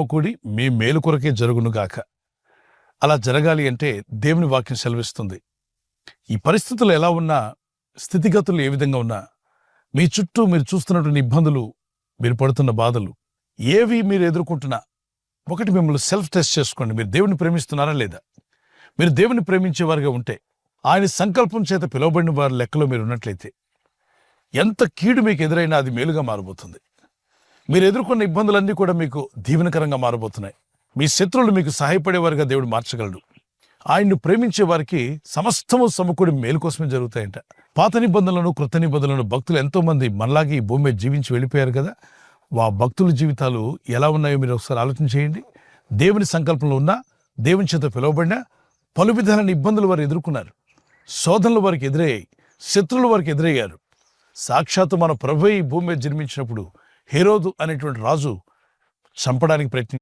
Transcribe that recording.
సమకూడి మీ మేలు కొరకే జరుగునుగాక. అలా జరగాలి అంటే దేవుని వాక్యం సెలవిస్తుంది. ఈ పరిస్థితులు ఎలా ఉన్నా, స్థితిగతులు ఏ విధంగా ఉన్నా, మీ చుట్టూ మీరు చూస్తున్నటువంటి ఇబ్బందులు, మీరు పడుతున్న బాధలు ఏవి మీరు ఎదుర్కొంటున్నా, ఒకటి మిమ్మల్ని సెల్ఫ్ టెస్ట్ చేసుకోండి. మీరు దేవుని ప్రేమిస్తున్నారా లేదా? మీరు దేవుని ప్రేమించేవారుగా ఉంటే, ఆయన సంకల్పం చేత పిలువబడిన వారి లెక్కలో మీరు ఉన్నట్లయితే, ఎంత కీడు మీకు ఎదురైనా అది మేలుగా మారబోతుంది. మీరు ఎదుర్కొన్న ఇబ్బందులన్నీ కూడా మీకు దీవెనకరంగా మారబోతున్నాయి. మీ శత్రువులు మీకు సహాయపడేవారుగా దేవుడు మార్చగలడు. ఆయన్ను ప్రేమించే వారికి సమస్తము సమకూడి మేలు కోసమే జరుగుతాయంట. పాత నిబంధనలను, కృత నిబంధనలను భక్తులు ఎంతో మంది మనలాగే ఈ భూమి మీద జీవించి వెళ్ళిపోయారు కదా. భక్తుల జీవితాలు ఎలా ఉన్నాయో మీరు ఒకసారి ఆలోచన చేయండి. దేవుని సంకల్పంలో ఉన్న, దేవుని చేత పిలువబడిన పలు విధాలైన ఇబ్బందులు వారు ఎదుర్కొన్నారు. శోధనలు వారికి ఎదురయ్యాయి, శత్రువులు వారికి ఎదురయ్యారు. సాక్షాత్తు మన ప్రభువే ఈ భూమి మీద జన్మించినప్పుడు హేరోదు అనేటువంటి రాజు చంపడానికి ప్రయత్నం